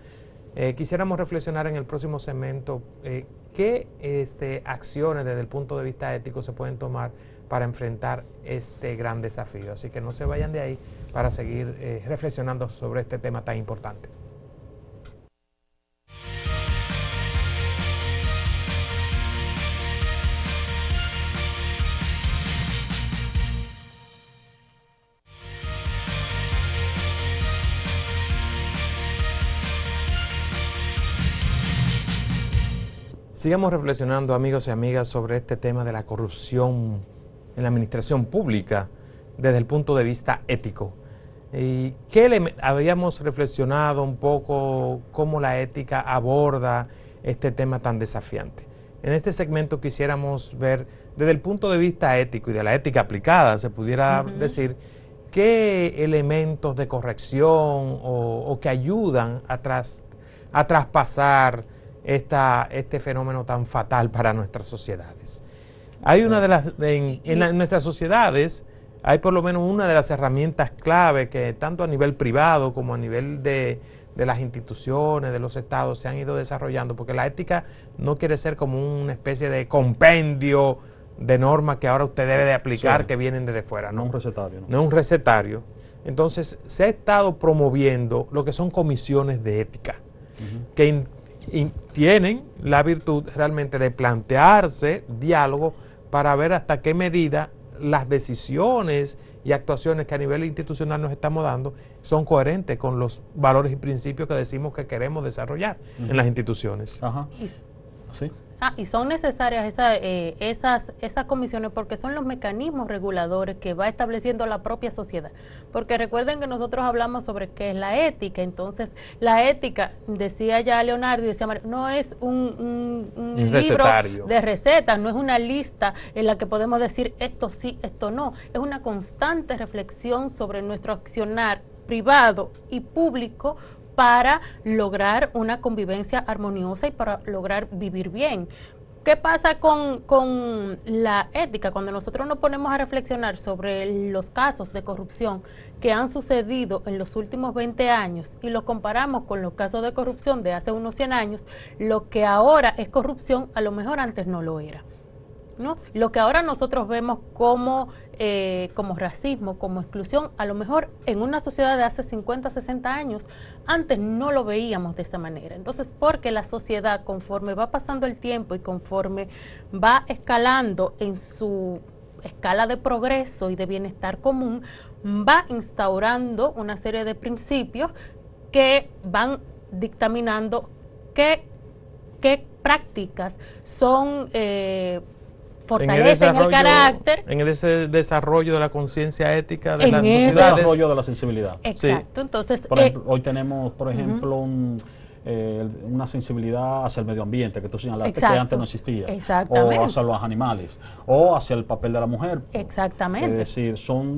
Quisiéramos reflexionar en el próximo segmento qué acciones desde el punto de vista ético se pueden tomar para enfrentar este gran desafío. Así que no se vayan de ahí para seguir reflexionando sobre este tema tan importante. Sigamos reflexionando, amigos y amigas, sobre este tema de la corrupción en la administración pública desde el punto de vista ético. ¿Y habíamos reflexionado un poco cómo la ética aborda este tema tan desafiante? En este segmento quisiéramos ver desde el punto de vista ético y de la ética aplicada, se pudiera decir, qué elementos de corrección o que ayudan a traspasar este fenómeno tan fatal para nuestras sociedades. Hay en nuestras sociedades hay por lo menos una de las herramientas clave que tanto a nivel privado como a nivel de las instituciones, de los estados se han ido desarrollando, porque la ética no quiere ser como una especie de compendio de normas que ahora usted debe de aplicar, que vienen desde fuera. No un recetario. No es un recetario. Entonces se ha estado promoviendo lo que son comisiones de ética, que tienen la virtud realmente de plantearse diálogo para ver hasta qué medida las decisiones y actuaciones que a nivel institucional nos estamos dando son coherentes con los valores y principios que decimos que queremos desarrollar en las instituciones. Ajá. ¿Sí? Y son necesarias esas comisiones porque son los mecanismos reguladores que va estableciendo la propia sociedad. Porque recuerden que nosotros hablamos sobre qué es la ética. Entonces, la ética, decía ya Leonardo y decía María, no es un libro de recetas, no es una lista en la que podemos decir esto sí, esto no. Es una constante reflexión sobre nuestro accionar privado y público para lograr una convivencia armoniosa y para lograr vivir bien. ¿Qué pasa con la ética? Cuando nosotros nos ponemos a reflexionar sobre los casos de corrupción que han sucedido en los últimos 20 años y lo comparamos con los casos de corrupción de hace unos 100 años, lo que ahora es corrupción, a lo mejor antes no lo era, ¿no? Lo que ahora nosotros vemos como racismo, como exclusión, a lo mejor en una sociedad de hace 50, 60 años, antes no lo veíamos de esta manera. Entonces, porque la sociedad, conforme va pasando el tiempo y conforme va escalando en su escala de progreso y de bienestar común, va instaurando una serie de principios que van dictaminando qué prácticas son fortalecen el carácter. En ese desarrollo de la conciencia ética de las sociedades. sociedades. Desarrollo de la sensibilidad. Exacto. Sí. Entonces, por ejemplo, hoy tenemos, por ejemplo, una sensibilidad hacia el medio ambiente, que tú señalaste, exacto, que antes no existía. Exactamente. O hacia los animales, o hacia el papel de la mujer. Exactamente. Es decir,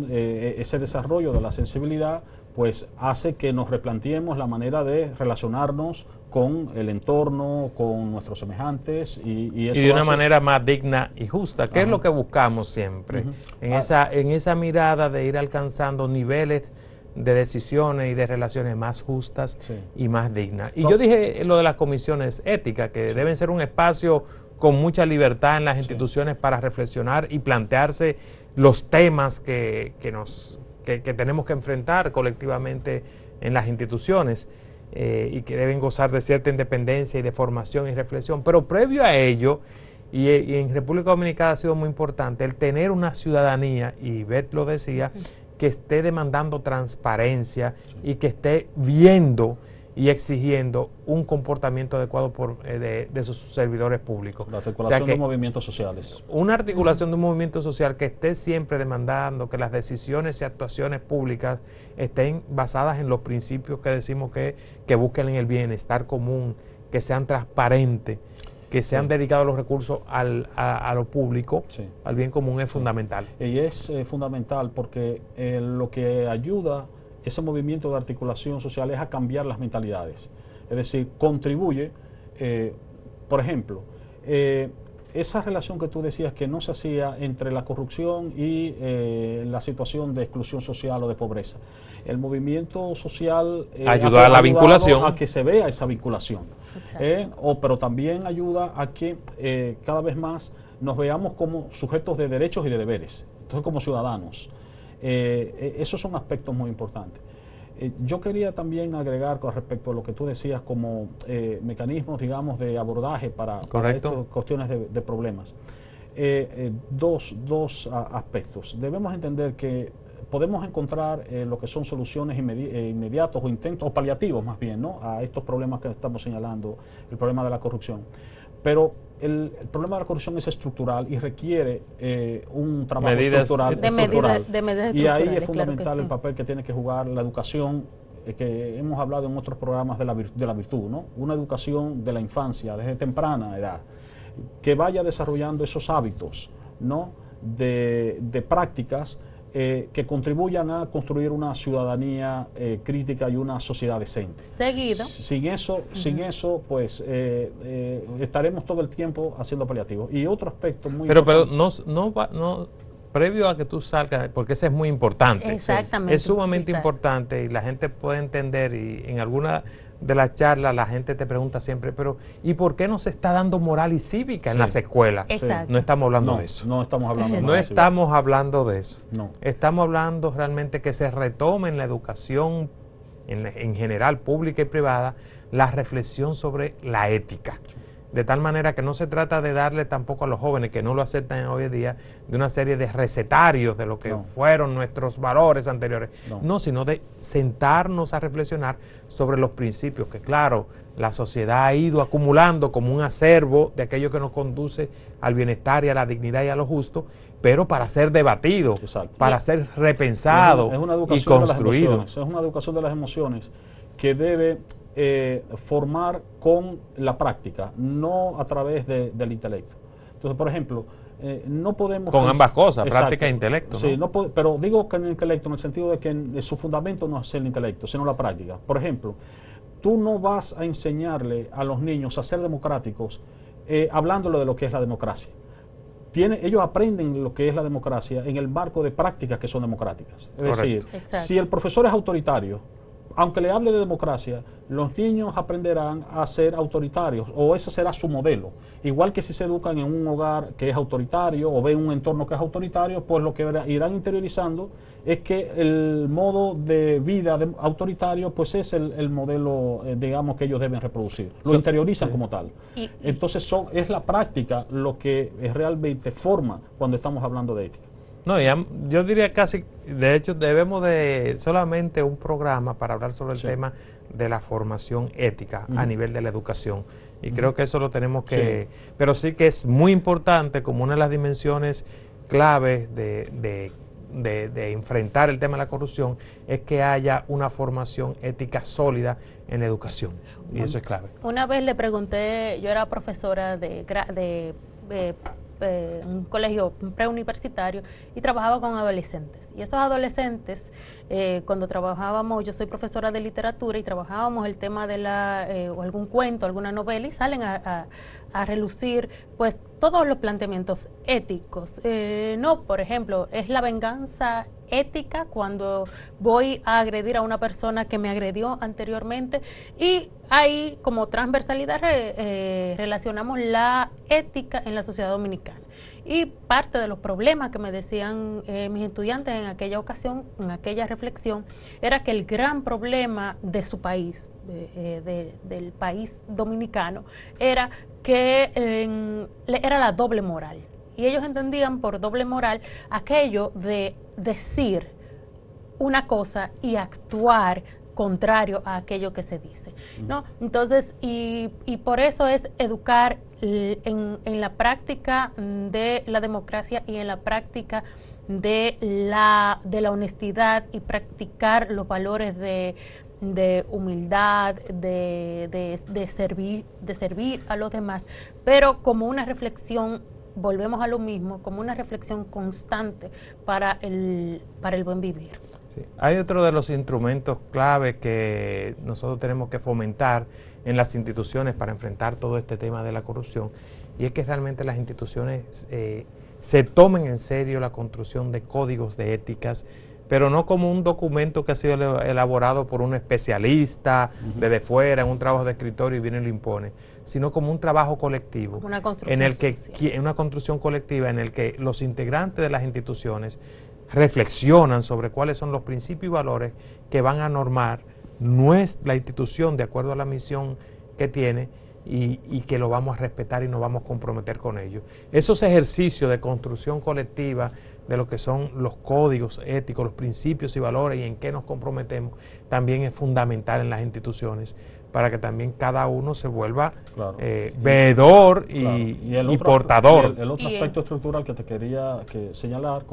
ese desarrollo de la sensibilidad pues hace que nos replanteemos la manera de relacionarnos con el entorno, con nuestros semejantes y eso y de una manera más digna y justa, que es lo que buscamos siempre, en esa mirada de ir alcanzando niveles de decisiones y de relaciones más justas y más dignas. Y yo dije lo de las comisiones éticas, que deben ser un espacio con mucha libertad en las instituciones para reflexionar y plantearse los temas que tenemos que enfrentar colectivamente en las instituciones y que deben gozar de cierta independencia y de formación y reflexión. Pero previo a ello, y en República Dominicana ha sido muy importante, el tener una ciudadanía, y Beth lo decía, que esté demandando transparencia y que esté viendo y exigiendo un comportamiento adecuado de sus servidores públicos. La articulación de movimientos sociales. Una articulación de un movimiento social que esté siempre demandando que las decisiones y actuaciones públicas estén basadas en los principios que decimos que busquen en el bienestar común, que sean transparentes, que sean dedicados los recursos a lo público, al bien común, es fundamental. Y es fundamental porque lo que ayuda ese movimiento de articulación social es a cambiar las mentalidades. Es decir, contribuye, por ejemplo, esa relación que tú decías que no se hacía entre la corrupción y la situación de exclusión social o de pobreza. El movimiento social ayuda a la vinculación, a que se vea esa vinculación. Pero también ayuda a que cada vez más nos veamos como sujetos de derechos y de deberes, entonces como ciudadanos. Esos son aspectos muy importantes. Yo quería también agregar con respecto a lo que tú decías como mecanismos, digamos, de abordaje para estas cuestiones de problemas. Dos aspectos. Debemos entender que podemos encontrar lo que son soluciones inmediatas o intentos, o paliativos más bien, ¿no?, a estos problemas que estamos señalando, el problema de la corrupción. Pero el problema de la corrupción es estructural y requiere un trabajo estructural. De medidas estructurales. Y ahí es fundamental el papel que tiene que jugar la educación, que hemos hablado en otros programas de la virtud, ¿no? Una educación de la infancia, desde temprana edad, que vaya desarrollando esos hábitos, ¿no?, de prácticas que contribuyan a construir una ciudadanía crítica y una sociedad decente. Seguido. Sin eso, pues estaremos todo el tiempo haciendo paliativos. Y otro aspecto muy importante. Pero no, previo a que tú salgas, porque ese es muy importante. Exactamente. Es sumamente importante y la gente puede entender, y en alguna de las charlas la gente te pregunta siempre, pero ¿y por qué no se está dando moral y cívica en las escuelas? Exacto. No estamos hablando de eso. No estamos hablando de eso. No estamos hablando de eso. No. Estamos hablando realmente que se retome en la educación en general, pública y privada, la reflexión sobre la ética. De tal manera que no se trata de darle tampoco a los jóvenes que no lo aceptan hoy en día de una serie de recetarios de lo que fueron nuestros valores anteriores. No, sino de sentarnos a reflexionar sobre los principios que, claro, la sociedad ha ido acumulando como un acervo de aquello que nos conduce al bienestar y a la dignidad y a lo justo, pero para ser debatido, para ser repensado y construido. Es una educación de las emociones que debe formar con la práctica, no a través del intelecto. Entonces, por ejemplo, no podemos... Con ambas cosas, práctica e intelecto. Sí, ¿no? Pero digo que en el intelecto, en el sentido de que su fundamento no es el intelecto, sino la práctica. Por ejemplo, tú no vas a enseñarle a los niños a ser democráticos hablándolo de lo que es la democracia. Ellos aprenden lo que es la democracia en el marco de prácticas que son democráticas. Es decir, si el profesor es autoritario, aunque le hable de democracia, los niños aprenderán a ser autoritarios, o ese será su modelo. Igual que si se educan en un hogar que es autoritario o ven un entorno que es autoritario, pues lo que irán interiorizando es que el modo de vida autoritario pues es el modelo, digamos, que ellos deben reproducir. Lo interiorizan como tal. Entonces es la práctica lo que realmente forma cuando estamos hablando de ética. No, yo diría casi, de hecho, debemos de solamente un programa para hablar sobre el tema de la formación ética a nivel de la educación. Y creo que eso lo tenemos que... Pero sí que es muy importante, como una de las dimensiones claves de enfrentar el tema de la corrupción, es que haya una formación ética sólida en la educación. Y eso es clave. Una vez le pregunté, yo era profesora de un colegio preuniversitario y trabajaba con adolescentes. Y esos adolescentes, cuando trabajábamos, yo soy profesora de literatura y trabajábamos el tema de o algún cuento, alguna novela, y salen a relucir pues todos los planteamientos éticos. No, por ejemplo, es la venganza ética cuando voy a agredir a una persona que me agredió anteriormente, y ahí como transversalidad relacionamos la ética en la sociedad dominicana. Y parte de los problemas que me decían mis estudiantes en aquella ocasión, en aquella reflexión, era que el gran problema de su país, del país dominicano, era que era la doble moral. Y ellos entendían por doble moral aquello de decir una cosa y actuar contrario a aquello que se dice, ¿no? Entonces, y por eso es educar en la práctica de la democracia y en la práctica de la honestidad, y practicar los valores de humildad, de servir a los demás, pero como una reflexión, volvemos a lo mismo, como una reflexión constante para el buen vivir. Sí. Hay otro de los instrumentos clave que nosotros tenemos que fomentar en las instituciones para enfrentar todo este tema de la corrupción, y es que realmente las instituciones se tomen en serio la construcción de códigos de éticas, pero no como un documento que ha sido elaborado por un especialista desde fuera, en un trabajo de escritorio y viene y lo impone, sino como un trabajo colectivo, una construcción en el que una construcción colectiva en el que los integrantes de las instituciones reflexionan sobre cuáles son los principios y valores que van a normar la institución de acuerdo a la misión que tiene, y que lo vamos a respetar y nos vamos a comprometer con ello. Esos ejercicios de construcción colectiva de lo que son los códigos éticos, los principios y valores y en qué nos comprometemos, también es fundamental en las instituciones, para que también cada uno se vuelva veedor y portador. El otro aspecto estructural que te quería señalar,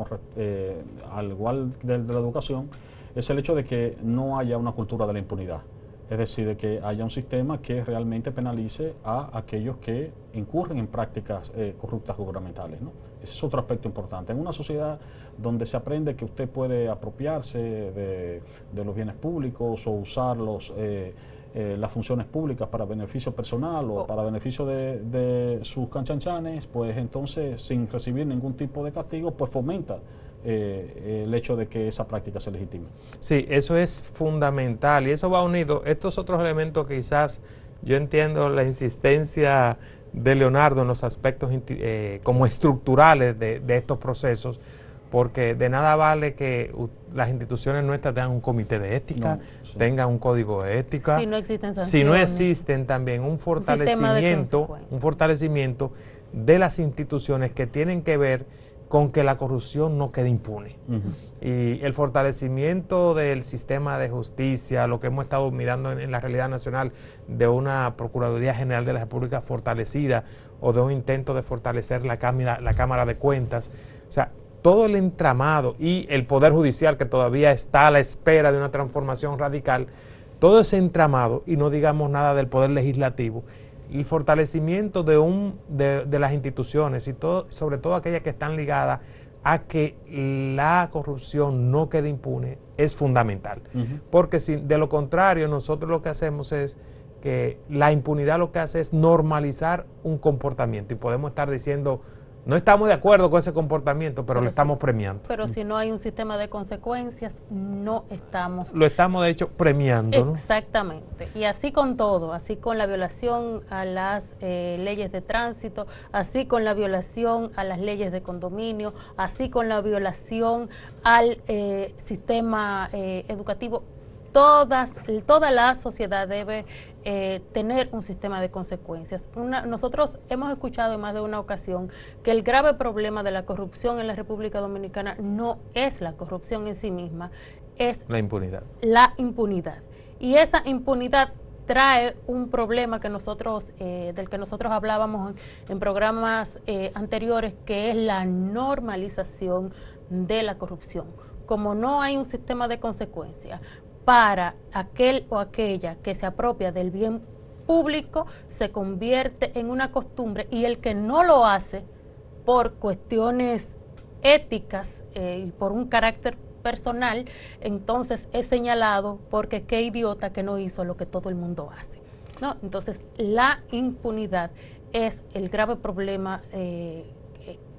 al igual de la educación, es el hecho de que no haya una cultura de la impunidad. Es decir, de que haya un sistema que realmente penalice a aquellos que incurren en prácticas corruptas gubernamentales, ¿no? Ese es otro aspecto importante. En una sociedad donde se aprende que usted puede apropiarse de los bienes públicos o usarlos, las funciones públicas para beneficio personal o para beneficio de sus canchanchanes, pues entonces, sin recibir ningún tipo de castigo, pues fomenta el hecho de que esa práctica se legitime. Sí, eso es fundamental, y eso va unido. Estos otros elementos, quizás yo entiendo la insistencia de Leonardo en los aspectos como estructurales de estos procesos, porque de nada vale que las instituciones nuestras tengan un comité de ética, tengan un código de ética, si no existen sanciones, si no existen también un fortalecimiento de las instituciones que tienen que ver con que la corrupción no quede impune. Y el fortalecimiento del sistema de justicia, lo que hemos estado mirando en la realidad nacional, de una Procuraduría General de la República fortalecida, o de un intento de fortalecer la Cámara de Cuentas, o sea, todo el entramado, y el Poder Judicial, que todavía está a la espera de una transformación radical, todo ese entramado, y no digamos nada del Poder Legislativo, el fortalecimiento de las instituciones, y sobre todo aquellas que están ligadas a que la corrupción no quede impune, es fundamental. Porque si de lo contrario nosotros lo que hacemos es que la impunidad lo que hace es normalizar un comportamiento y podemos estar diciendo, no estamos de acuerdo con ese comportamiento, pero lo estamos premiando. Pero si no hay un sistema de consecuencias, no estamos... Lo estamos, de hecho, premiando, ¿no? Exactamente. Y así con todo, así con la violación a las leyes de tránsito, así con la violación a las leyes de condominio, así con la violación al sistema educativo. Toda la sociedad debe tener un sistema de consecuencias. Nosotros hemos escuchado en más de una ocasión que el grave problema de la corrupción en la República Dominicana no es la corrupción en sí misma, es la impunidad. La impunidad. Y esa impunidad trae un problema que nosotros, del que nosotros hablábamos en programas anteriores, que es la normalización de la corrupción. Como no hay un sistema de consecuencias para aquel o aquella que se apropia del bien público, se convierte en una costumbre, y el que no lo hace por cuestiones éticas y por un carácter personal, entonces es señalado porque qué idiota que no hizo lo que todo el mundo hace, ¿no? Entonces la impunidad es el grave problema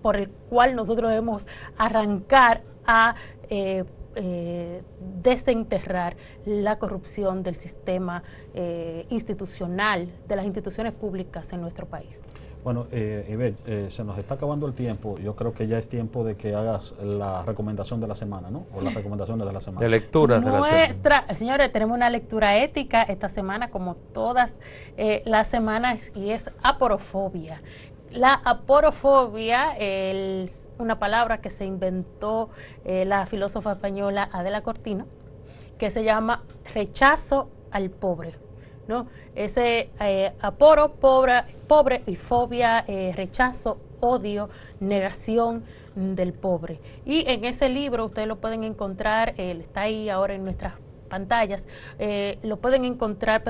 por el cual nosotros debemos arrancar a desenterrar la corrupción del sistema institucional, de las instituciones públicas en nuestro país. Bueno, Ivette, se nos está acabando el tiempo. Yo creo que ya es tiempo de que hagas la recomendación de la semana, ¿no? O las recomendaciones de la semana. De lecturas de la semana. Señores, tenemos una lectura ética esta semana, como todas las semanas, y es aporofobia. La aporofobia es una palabra que se inventó la filósofa española Adela Cortina, que se llama rechazo al pobre, ¿no? Ese aporo, pobre, y fobia, rechazo, odio, negación del pobre. Y en ese libro ustedes lo pueden encontrar, está ahí ahora en nuestras pantallas, lo pueden encontrar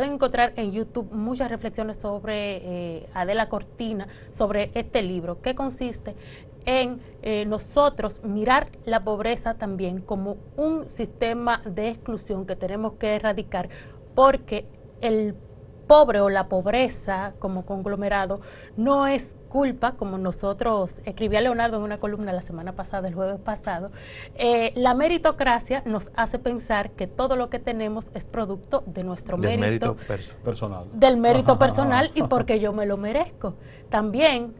en YouTube muchas reflexiones sobre Adela Cortina, sobre este libro, que consiste en nosotros mirar la pobreza también como un sistema de exclusión que tenemos que erradicar, porque el pobre o la pobreza como conglomerado no es culpa, como nosotros, escribía Leonardo en una columna la semana pasada, el jueves pasado, la meritocracia nos hace pensar que todo lo que tenemos es producto de nuestro mérito personal. Del mérito personal y porque yo me lo merezco. También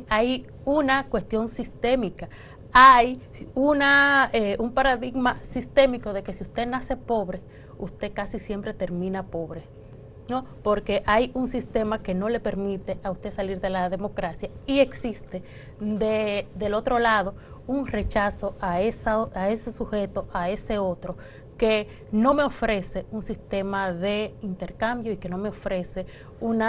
hay una cuestión sistémica. Hay un paradigma sistémico de que si usted nace pobre, usted casi siempre termina pobre, ¿no? Porque hay un sistema que no le permite a usted salir de la democracia, y existe del otro lado un rechazo a ese sujeto, a ese otro, que no me ofrece un sistema de intercambio y que no me ofrece un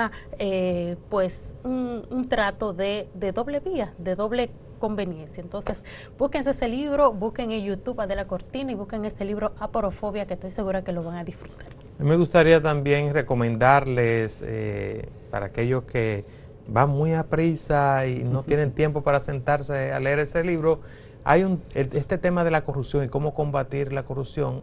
trato de doble vía, de doble conveniencia. Entonces, búsquense ese libro, busquen en YouTube Adela Cortina y busquen este libro Aporofobia, que estoy segura que lo van a disfrutar. Me gustaría también recomendarles, para aquellos que van muy a prisa y no tienen tiempo para sentarse a leer ese libro, hay este tema de la corrupción y cómo combatir la corrupción.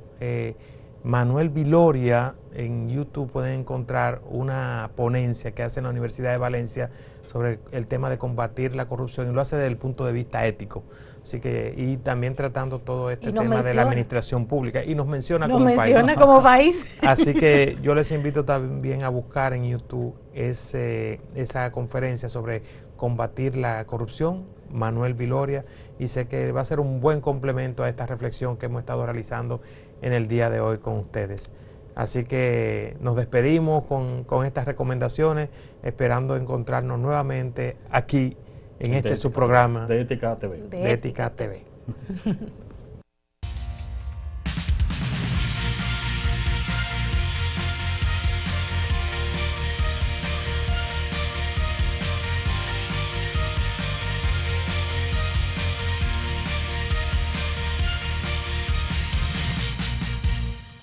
Manuel Viloria, en YouTube pueden encontrar una ponencia que hace en la Universidad de Valencia sobre el tema de combatir la corrupción, y lo hace desde el punto de vista ético. Así que, y también tratando todo este tema de la administración pública, y nos menciona como país. Así que yo les invito también a buscar en YouTube esa conferencia sobre combatir la corrupción, Manuel Viloria, y sé que va a ser un buen complemento a esta reflexión que hemos estado realizando en el día de hoy con ustedes. Así que nos despedimos con estas recomendaciones, esperando encontrarnos nuevamente aquí en su programa de Ética TV. De Ética TV.